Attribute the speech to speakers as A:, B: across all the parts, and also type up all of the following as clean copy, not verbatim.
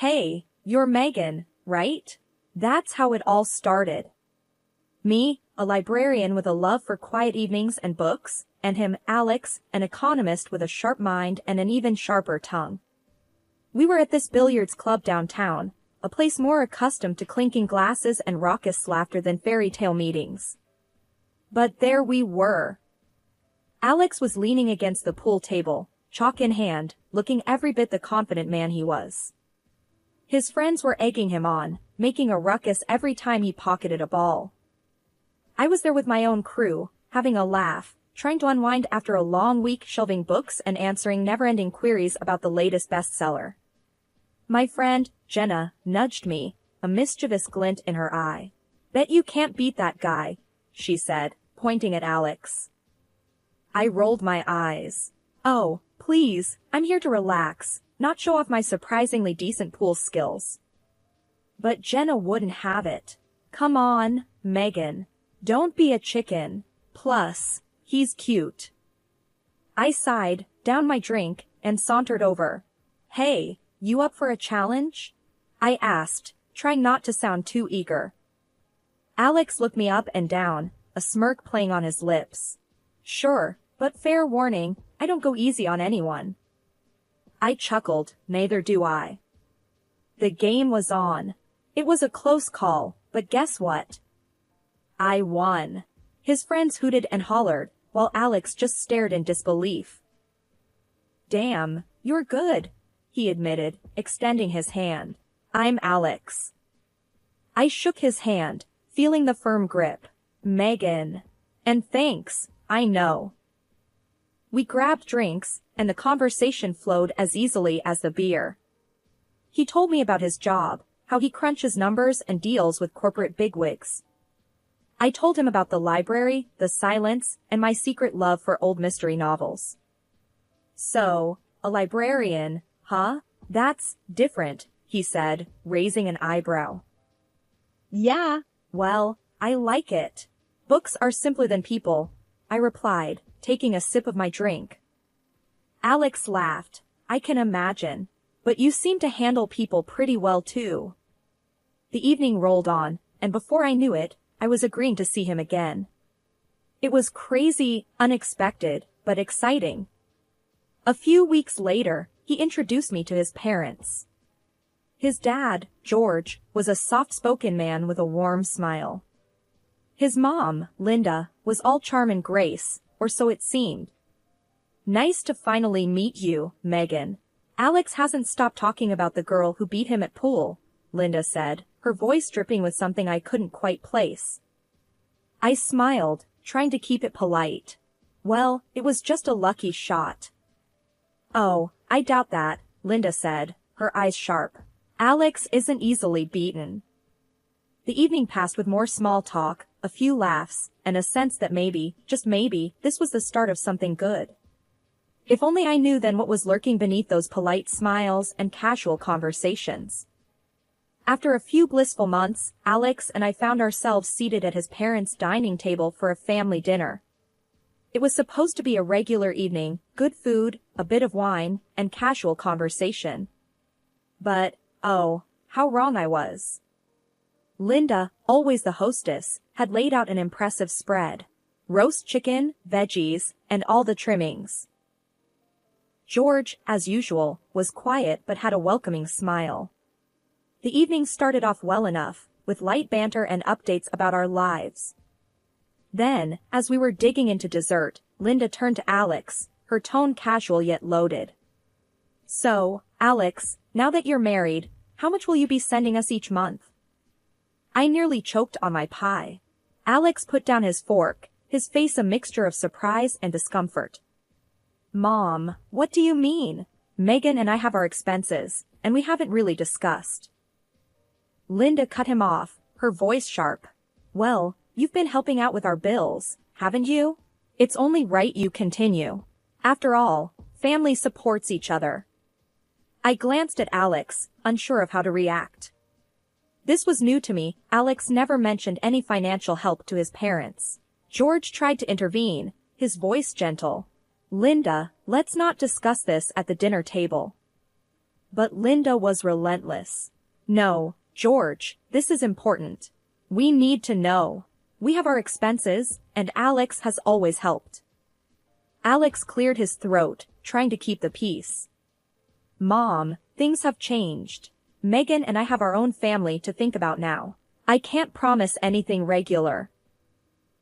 A: Hey, you're Megan, right? That's how it all started. Me, a librarian with a love for quiet evenings and books, and him, Alex, an economist with a sharp mind and an even sharper tongue. We were at this billiards club downtown, a place more accustomed to clinking glasses and raucous laughter than fairy tale meetings. But there we were. Alex was leaning against the pool table, chalk in hand, looking every bit the confident man he was. His friends were egging him on, making a ruckus every time he pocketed a ball. I was there with my own crew, having a laugh, trying to unwind after a long week shelving books and answering never-ending queries about the latest bestseller. My friend, Jenna, nudged me, a mischievous glint in her eye. Bet you can't beat that guy, she said, pointing at Alex. I rolled my eyes. Oh, please, I'm here to relax, not show off my surprisingly decent pool skills. But Jenna wouldn't have it. Come on, Megan. Don't be a chicken. Plus, he's cute. I sighed, downed my drink, and sauntered over. Hey, you up for a challenge? I asked, trying not to sound too eager. Alex looked me up and down, a smirk playing on his lips. Sure, but fair warning, I don't go easy on anyone. I chuckled, neither do I. The game was on. It was a close call, but guess what? I won. His friends hooted and hollered, while Alex just stared in disbelief. Damn, you're good, he admitted, extending his hand. I'm Alex. I shook his hand, feeling the firm grip. Megan. And thanks, I know. We grabbed drinks, and the conversation flowed as easily as the beer. He told me about his job, how he crunches numbers and deals with corporate bigwigs. I told him about the library, the silence, and my secret love for old mystery novels. So, a librarian, huh? That's different, he said, raising an eyebrow. Yeah, well, I like it. Books are simpler than people, I replied, taking a sip of my drink. Alex laughed. I can imagine. But you seem to handle people pretty well too. The evening rolled on, and before I knew it, I was agreeing to see him again. It was crazy, unexpected, but exciting. A few weeks later, he introduced me to his parents. His dad, George, was a soft-spoken man with a warm smile. His mom, Linda, was all charm and grace, or so it seemed. Nice to finally meet you, Megan. Alex hasn't stopped talking about the girl who beat him at pool, Linda said, her voice dripping with something I couldn't quite place. I smiled, trying to keep it polite. Well, it was just a lucky shot. Oh, I doubt that, Linda said, her eyes sharp. Alex isn't easily beaten. The evening passed with more small talk, a few laughs, and a sense that maybe, just maybe, this was the start of something good. If only I knew then what was lurking beneath those polite smiles and casual conversations. After a few blissful months, Alex and I found ourselves seated at his parents' dining table for a family dinner. It was supposed to be a regular evening, good food, a bit of wine, and casual conversation. But, oh, how wrong I was. Linda, always the hostess, had laid out an impressive spread. Roast chicken, veggies, and all the trimmings. George, as usual, was quiet but had a welcoming smile. The evening started off well enough, with light banter and updates about our lives. Then, as we were digging into dessert, Linda turned to Alex, her tone casual yet loaded. So, Alex, now that you're married, how much will you be sending us each month? I nearly choked on my pie. Alex put down his fork, his face a mixture of surprise and discomfort. Mom, what do you mean? Megan and I have our expenses, and we haven't really discussed. Linda cut him off, her voice sharp. Well, you've been helping out with our bills, haven't you? It's only right you continue. After all, family supports each other. I glanced at Alex, unsure of how to react. This was new to me. Alex never mentioned any financial help to his parents. George tried to intervene, his voice gentle. Linda, let's not discuss this at the dinner table. But Linda was relentless. No, George, this is important. We need to know. We have our expenses, and Alex has always helped. Alex cleared his throat, trying to keep the peace. Mom, things have changed. Megan and I have our own family to think about now. I can't promise anything regular.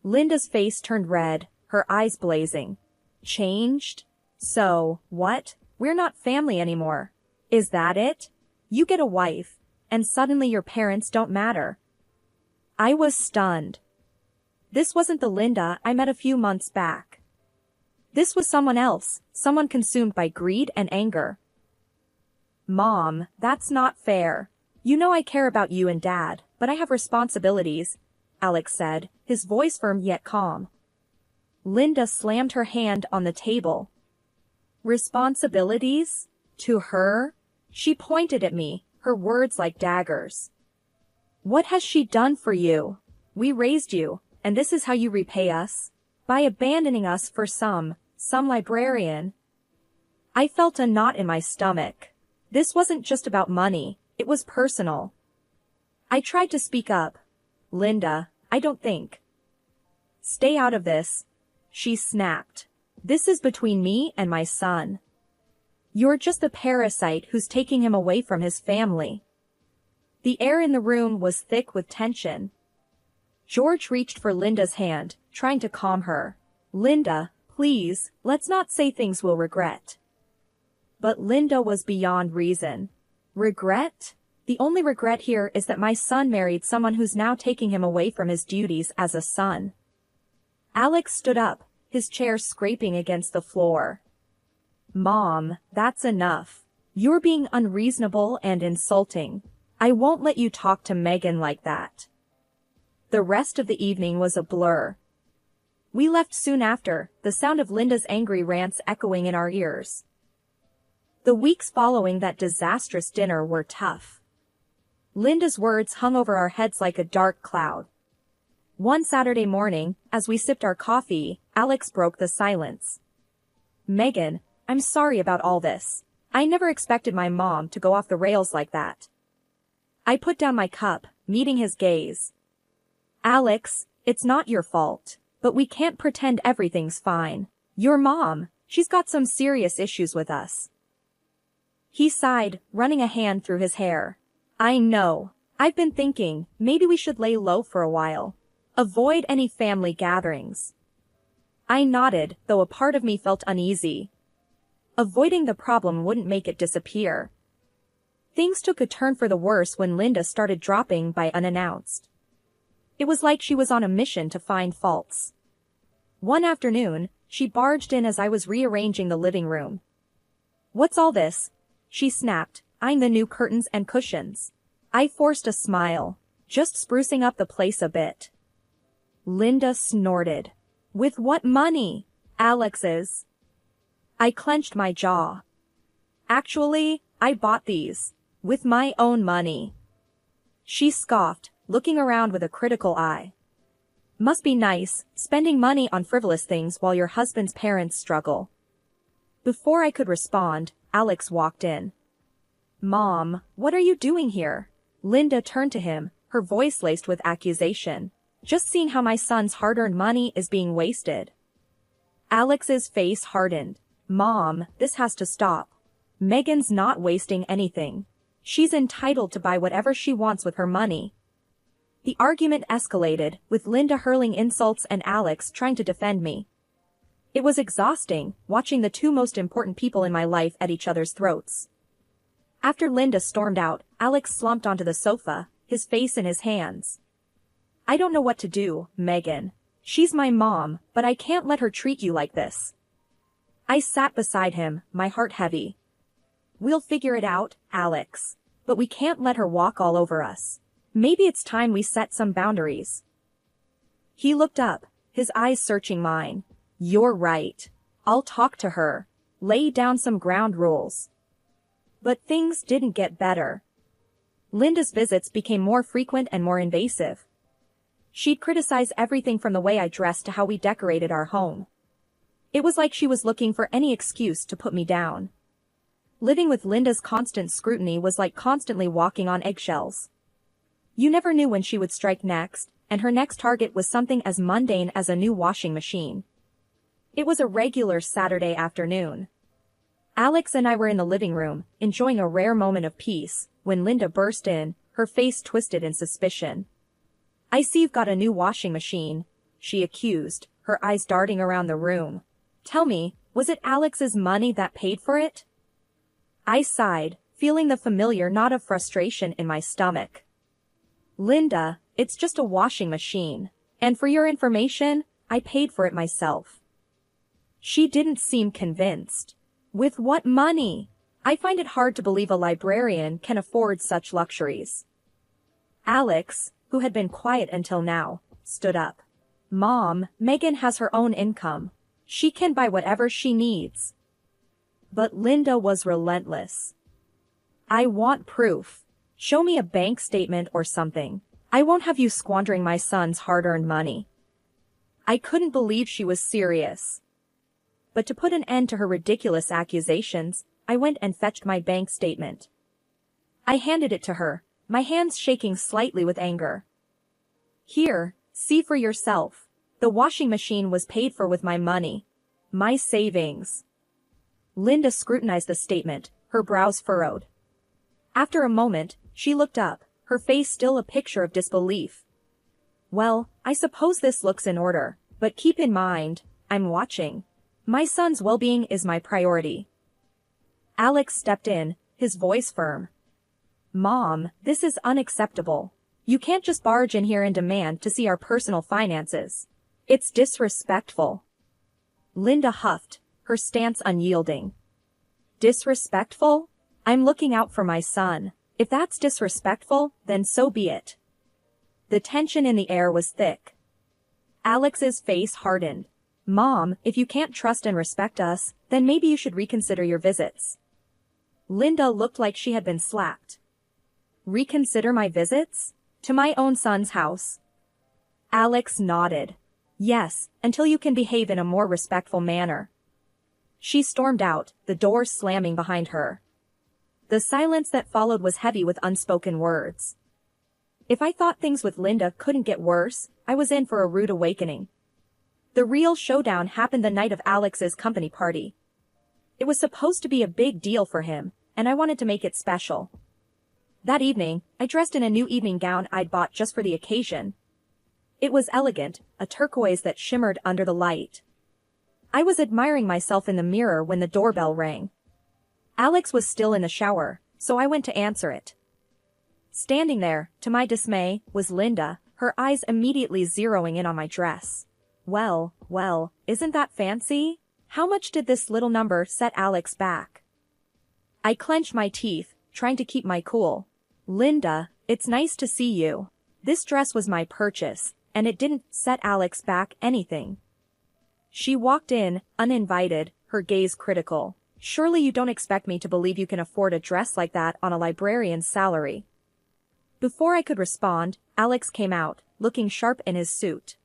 A: Linda's face turned red, her eyes blazing. Changed? So, what? We're not family anymore. Is that it? You get a wife, and suddenly your parents don't matter. I was stunned. This wasn't the Linda I met a few months back. This was someone else, someone consumed by greed and anger. Mom, that's not fair. You know I care about you and Dad, but I have responsibilities, Alex said, his voice firm yet calm. Linda slammed her hand on the table. Responsibilities? To her? She pointed at me, her words like daggers. What has she done for you? We raised you, and this is how you repay us? By abandoning us for some librarian. I felt a knot in my stomach. This wasn't just about money, it was personal. I tried to speak up. Linda, I don't think. Stay out of this, she snapped. This is between me and my son. You're just the parasite who's taking him away from his family. The air in the room was thick with tension. George reached for Linda's hand, trying to calm her. Linda, please, let's not say things we'll regret. But Linda was beyond reason. Regret? The only regret here is that my son married someone who's now taking him away from his duties as a son. Alex stood up, his chair scraping against the floor. Mom, that's enough. You're being unreasonable and insulting. I won't let you talk to Megan like that. The rest of the evening was a blur. We left soon after, the sound of Linda's angry rants echoing in our ears. The weeks following that disastrous dinner were tough. Linda's words hung over our heads like a dark cloud. One Saturday morning, as we sipped our coffee, Alex broke the silence. Megan, I'm sorry about all this. I never expected my mom to go off the rails like that. I put down my cup, meeting his gaze. Alex, it's not your fault, but we can't pretend everything's fine. Your mom, she's got some serious issues with us. He sighed, running a hand through his hair. I know. I've been thinking, maybe we should lay low for a while. Avoid any family gatherings. I nodded, though a part of me felt uneasy. Avoiding the problem wouldn't make it disappear. Things took a turn for the worse when Linda started dropping by unannounced. It was like she was on a mission to find faults. One afternoon, she barged in as I was rearranging the living room. What's all this? She snapped, eyeing the new curtains and cushions. I forced a smile, just sprucing up the place a bit. Linda snorted. With what money? Alex's. I clenched my jaw. Actually, I bought these. With my own money. She scoffed, looking around with a critical eye. Must be nice, spending money on frivolous things while your husband's parents struggle. Before I could respond, Alex walked in. Mom, what are you doing here? Linda turned to him, her voice laced with accusation. Just seeing how my son's hard-earned money is being wasted. Alex's face hardened. Mom, this has to stop. Megan's not wasting anything. She's entitled to buy whatever she wants with her money. The argument escalated, with Linda hurling insults and Alex trying to defend me. It was exhausting, watching the two most important people in my life at each other's throats. After Linda stormed out, Alex slumped onto the sofa, his face in his hands. I don't know what to do, Megan. She's my mom, but I can't let her treat you like this. I sat beside him, my heart heavy. We'll figure it out, Alex. But we can't let her walk all over us. Maybe it's time we set some boundaries. He looked up, his eyes searching mine. You're right. I'll talk to her. Lay down some ground rules. But things didn't get better. Linda's visits became more frequent and more invasive. She'd criticize everything from the way I dressed to how we decorated our home. It was like she was looking for any excuse to put me down. Living with Linda's constant scrutiny was like constantly walking on eggshells. You never knew when she would strike next, and her next target was something as mundane as a new washing machine. It was a regular Saturday afternoon. Alex and I were in the living room, enjoying a rare moment of peace, when Linda burst in, her face twisted in suspicion. "I see you've got a new washing machine," she accused, her eyes darting around the room. "Tell me, was it Alex's money that paid for it?" I sighed, feeling the familiar knot of frustration in my stomach. "Linda, it's just a washing machine. And for your information, I paid for it myself." She didn't seem convinced. "With what money? I find it hard to believe a librarian can afford such luxuries." Alex, who had been quiet until now, stood up. "Mom, Megan has her own income. She can buy whatever she needs." But Linda was relentless. "I want proof. Show me a bank statement or something. I won't have you squandering my son's hard-earned money." I couldn't believe she was serious. But to put an end to her ridiculous accusations, I went and fetched my bank statement. I handed it to her, my hands shaking slightly with anger. "Here, see for yourself. The washing machine was paid for with my money. My savings." Linda scrutinized the statement, her brows furrowed. After a moment, she looked up, her face still a picture of disbelief. "Well, I suppose this looks in order, but keep in mind, I'm watching. My son's well-being is my priority." Alex stepped in, his voice firm. "Mom, this is unacceptable. You can't just barge in here and demand to see our personal finances. It's disrespectful." Linda huffed, her stance unyielding. "Disrespectful? I'm looking out for my son. If that's disrespectful, then so be it." The tension in the air was thick. Alex's face hardened. "Mom, if you can't trust and respect us, then maybe you should reconsider your visits." Linda looked like she had been slapped. "Reconsider my visits? To my own son's house?" Alex nodded. "Yes, until you can behave in a more respectful manner." She stormed out, the door slamming behind her. The silence that followed was heavy with unspoken words. If I thought things with Linda couldn't get worse, I was in for a rude awakening. The real showdown happened the night of Alex's company party. It was supposed to be a big deal for him, and I wanted to make it special. That evening, I dressed in a new evening gown I'd bought just for the occasion. It was elegant, a turquoise that shimmered under the light. I was admiring myself in the mirror when the doorbell rang. Alex was still in the shower, so I went to answer it. Standing there, to my dismay, was Linda, her eyes immediately zeroing in on my dress. Well, isn't that fancy? How much did this little number set Alex back?" I clenched my teeth, trying to keep my cool. "Linda, it's nice to see you. This dress was my purchase, and it didn't set Alex back anything." She walked in, uninvited, her gaze critical. "Surely you don't expect me to believe you can afford a dress like that on a librarian's salary." Before I could respond, Alex came out, looking sharp in his suit.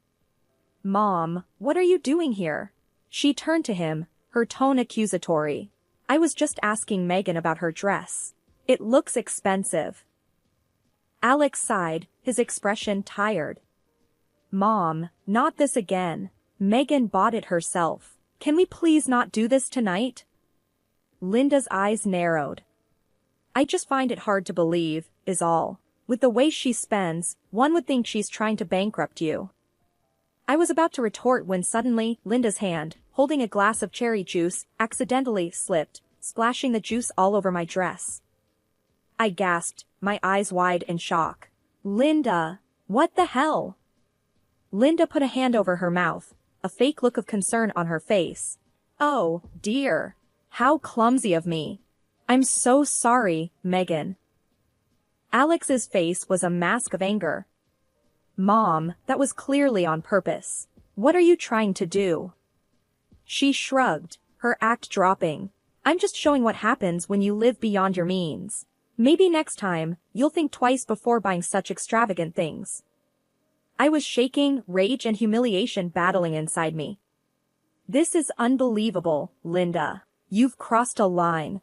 A: "Mom, what are you doing here?" She turned to him, her tone accusatory. "I was just asking Megan about her dress. It looks expensive." Alex sighed, his expression tired. "Mom, not this again. Megan bought it herself. Can we please not do this tonight?" Linda's eyes narrowed. "I just find it hard to believe, is all. With the way she spends, one would think she's trying to bankrupt you." I was about to retort when suddenly, Linda's hand, holding a glass of cherry juice, accidentally slipped, splashing the juice all over my dress. I gasped, my eyes wide in shock. "Linda, what the hell?" Linda put a hand over her mouth, a fake look of concern on her face. "Oh, dear. How clumsy of me. I'm so sorry, Megan." Alex's face was a mask of anger. "Mom, that was clearly on purpose. What are you trying to do?" She shrugged, her act dropping. "I'm just showing what happens when you live beyond your means. Maybe next time, you'll think twice before buying such extravagant things." I was shaking, rage and humiliation battling inside me. "This is unbelievable, Linda. You've crossed a line."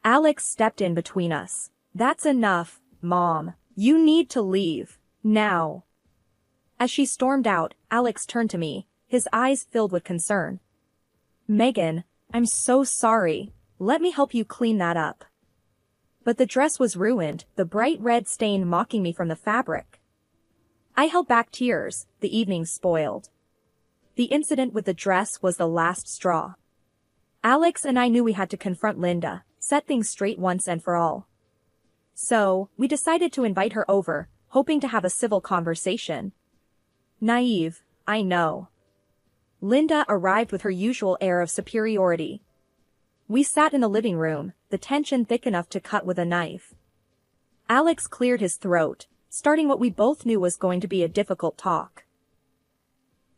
A: Alex stepped in between us. That's enough, Mom. You need to leave. Now. As she stormed out, Alex turned to me, his eyes filled with concern. Megan, I'm so sorry. Let me help you clean that up. But the dress was ruined, the bright red stain mocking me from the fabric. I held back tears, the evening spoiled. The incident with the dress was the last straw. Alex and I knew we had to confront Linda, set things straight once and for all. So, we decided to invite her over, hoping to have a civil conversation. Naive, I know. Linda arrived with her usual air of superiority. We sat in the living room, the tension thick enough to cut with a knife. Alex cleared his throat, starting what we both knew was going to be a difficult talk.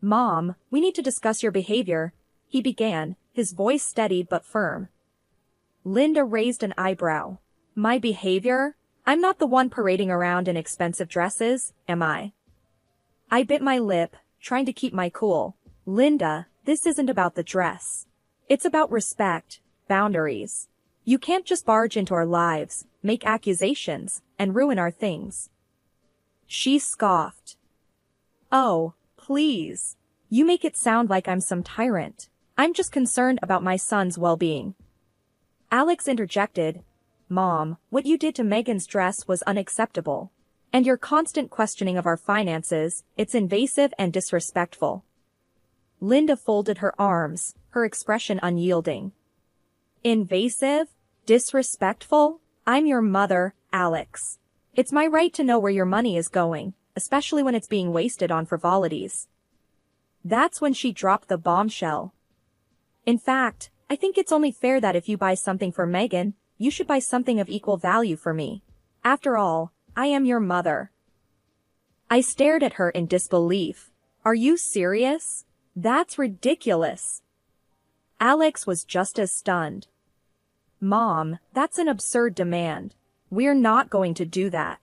A: Mom, we need to discuss your behavior, he began, his voice steady but firm. Linda raised an eyebrow. My behavior? I'm not the one parading around in expensive dresses, am I? I bit my lip, trying to keep my cool. Linda, this isn't about the dress. It's about respect, boundaries. You can't just barge into our lives, make accusations, and ruin our things. She scoffed. Oh, please. You make it sound like I'm some tyrant. I'm just concerned about my son's well-being. Alex interjected, Mom, what you did to Megan's dress was unacceptable. And your constant questioning of our finances, it's invasive and disrespectful. Linda folded her arms, her expression unyielding. Invasive? Disrespectful? I'm your mother, Alex. It's my right to know where your money is going, especially when it's being wasted on frivolities. That's when she dropped the bombshell. In fact, I think it's only fair that if you buy something for Megan, you should buy something of equal value for me. After all, I am your mother. I stared at her in disbelief. Are you serious? That's ridiculous. Alex was just as stunned. Mom, that's an absurd demand. We're not going to do that.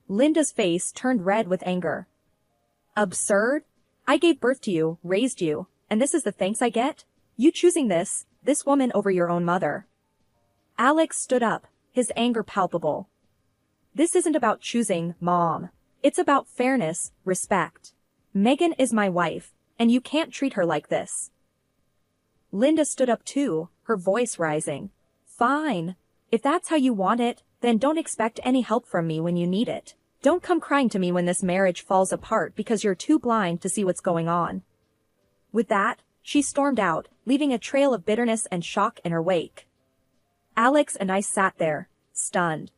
A: Linda's face turned red with anger. Absurd? I gave birth to you, raised you, and this is the thanks I get? You choosing this woman over your own mother. Alex stood up, his anger palpable. This isn't about choosing, Mom. It's about fairness, respect. Megan is my wife, and you can't treat her like this. Linda stood up too, her voice rising. Fine. If that's how you want it, then don't expect any help from me when you need it. Don't come crying to me when this marriage falls apart because you're too blind to see what's going on. With that, she stormed out, leaving a trail of bitterness and shock in her wake. Alex and I sat there, stunned.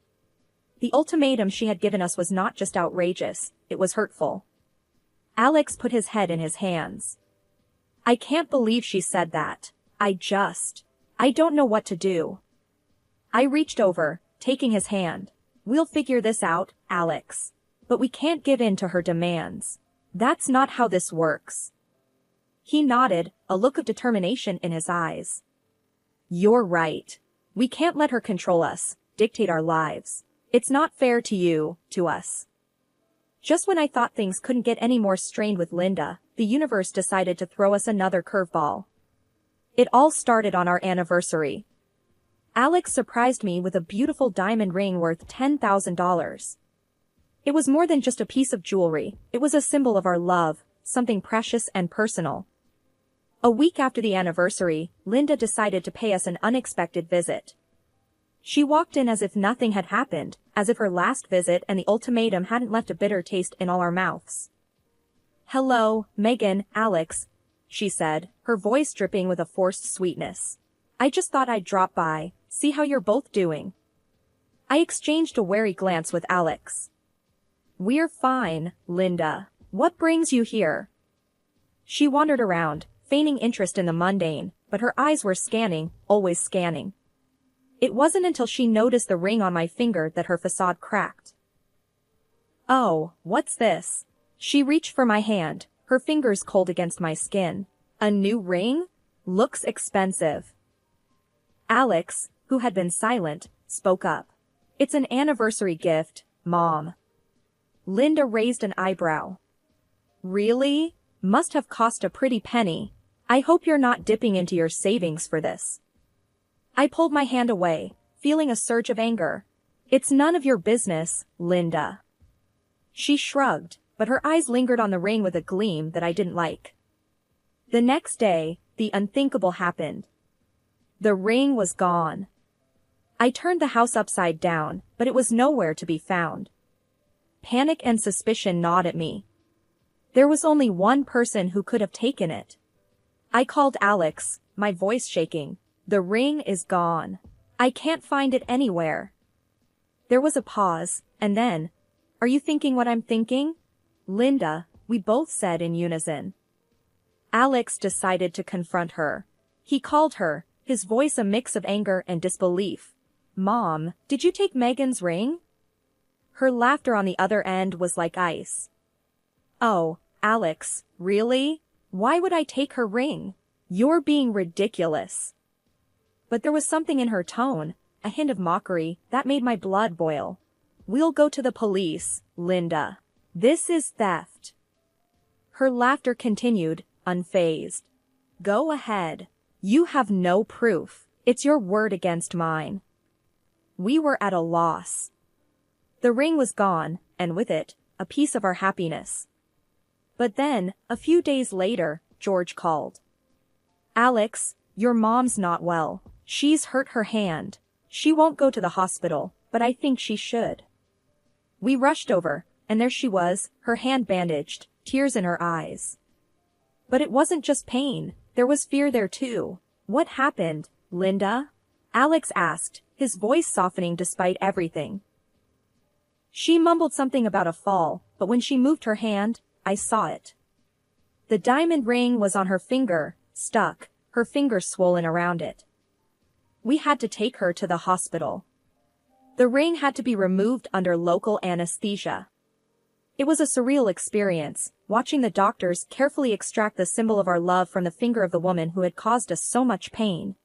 A: The ultimatum she had given us was not just outrageous, it was hurtful. Alex put his head in his hands. I can't believe she said that. I don't know what to do. I reached over, taking his hand. We'll figure this out, Alex. But we can't give in to her demands. That's not how this works. He nodded, a look of determination in his eyes. You're right. We can't let her control us, dictate our lives. It's not fair to you, to us. Just when I thought things couldn't get any more strained with Linda, the universe decided to throw us another curveball. It all started on our anniversary. Alex surprised me with a beautiful diamond ring worth $10,000. It was more than just a piece of jewelry, it was a symbol of our love, something precious and personal. A week after the anniversary, Linda decided to pay us an unexpected visit. She walked in as if nothing had happened, as if her last visit and the ultimatum hadn't left a bitter taste in all our mouths. Hello, Megan, Alex, she said, her voice dripping with a forced sweetness. I just thought I'd drop by, see how you're both doing. I exchanged a wary glance with Alex. We're fine, Linda. What brings you here? She wandered around, feigning interest in the mundane, but her eyes were scanning, always scanning. It wasn't until she noticed the ring on my finger that her facade cracked. Oh, what's this? She reached for my hand, her fingers cold against my skin. A new ring? Looks expensive. Alex, who had been silent, spoke up. It's an anniversary gift, Mom. Linda raised an eyebrow. Really? Must have cost a pretty penny. I hope you're not dipping into your savings for this. I pulled my hand away, feeling a surge of anger. It's none of your business, Linda. She shrugged, but her eyes lingered on the ring with a gleam that I didn't like. The next day, the unthinkable happened. The ring was gone. I turned the house upside down, but it was nowhere to be found. Panic and suspicion gnawed at me. There was only one person who could have taken it. I called Alex, my voice shaking. The ring is gone. I can't find it anywhere. There was a pause, and then, "Are you thinking what I'm thinking?" "Linda," we both said in unison. Alex decided to confront her. He called her, his voice a mix of anger and disbelief. "Mom, did you take Megan's ring?" Her laughter on the other end was like ice. "Oh, Alex, really? Why would I take her ring? You're being ridiculous." But there was something in her tone, a hint of mockery, that made my blood boil. "We'll go to the police, Linda. This is theft." Her laughter continued, unfazed. "Go ahead. You have no proof. It's your word against mine." We were at a loss. The ring was gone, and with it, a piece of our happiness. But then, a few days later, George called. "Alex, your mom's not well. She's hurt her hand. She won't go to the hospital, but I think she should." We rushed over, and there she was, her hand bandaged, tears in her eyes. But it wasn't just pain, there was fear there too. "What happened, Linda?" Alex asked, his voice softening despite everything. She mumbled something about a fall, but when she moved her hand, I saw it. The diamond ring was on her finger, stuck, her finger swollen around it. We had to take her to the hospital. The ring had to be removed under local anesthesia. It was a surreal experience, watching the doctors carefully extract the symbol of our love from the finger of the woman who had caused us so much pain.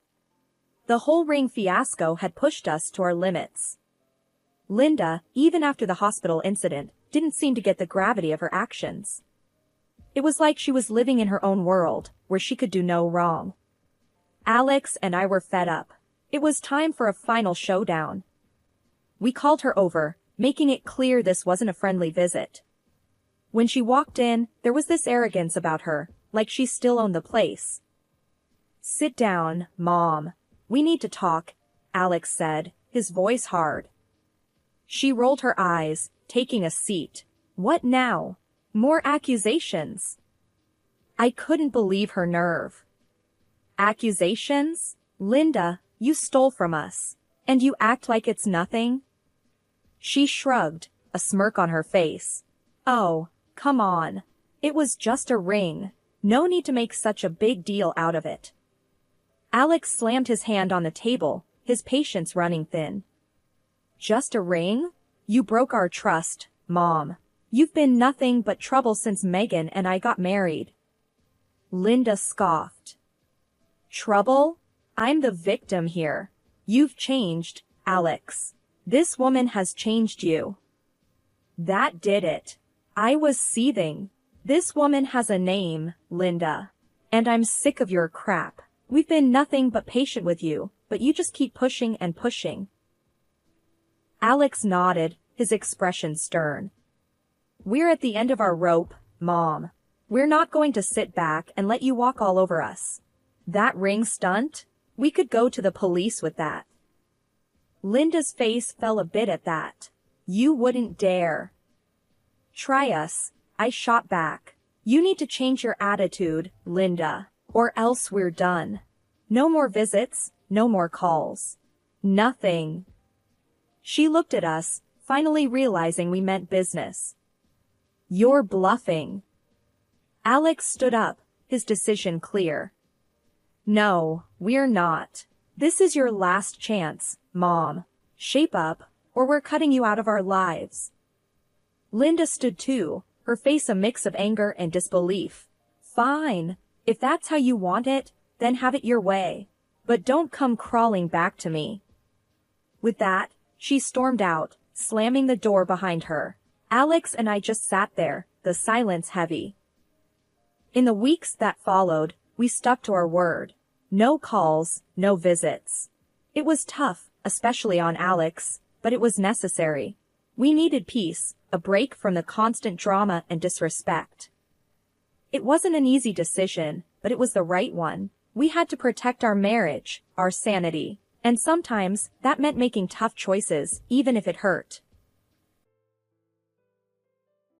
A: The whole ring fiasco had pushed us to our limits. Linda, even after the hospital incident, didn't seem to get the gravity of her actions. It was like she was living in her own world, where she could do no wrong. Alex and I were fed up. It was time for a final showdown. We called her over, making it clear this wasn't a friendly visit. When she walked in, there was this arrogance about her, like she still owned the place. "Sit down, Mom. We need to talk," Alex said, his voice hard. She rolled her eyes, taking a seat. "What now? More accusations?" I couldn't believe her nerve. "Accusations? Linda, you stole from us. And you act like it's nothing?" She shrugged, a smirk on her face. "Oh, come on. It was just a ring. No need to make such a big deal out of it." Alex slammed his hand on the table, his patience running thin. "Just a ring? You broke our trust, Mom. You've been nothing but trouble since Megan and I got married." Linda scoffed. "Trouble? I'm the victim here. You've changed, Alex. This woman has changed you." That did it. I was seething. "This woman has a name, Linda. And I'm sick of your crap. We've been nothing but patient with you, but you just keep pushing and pushing." Alex nodded, his expression stern. "We're at the end of our rope, Mom. We're not going to sit back and let you walk all over us. That ring stunt? We could go to the police with that." Linda's face fell a bit at that. "You wouldn't dare." "Try us," I shot back. "You need to change your attitude, Linda, or else we're done. No more visits, no more calls. Nothing." She looked at us, finally realizing we meant business. "You're bluffing." Alex stood up, his decision clear. "No, we're not. This is your last chance, Mom. Shape up, or we're cutting you out of our lives." Linda stood too, her face a mix of anger and disbelief. "Fine. If that's how you want it, then have it your way. But don't come crawling back to me." With that, she stormed out, slamming the door behind her. Alex and I just sat there, the silence heavy. In the weeks that followed, we stuck to our word. No calls, no visits. It was tough, especially on Alex, but it was necessary. We needed peace, a break from the constant drama and disrespect. It wasn't an easy decision, but it was the right one. We had to protect our marriage, our sanity. And sometimes, that meant making tough choices, even if it hurt.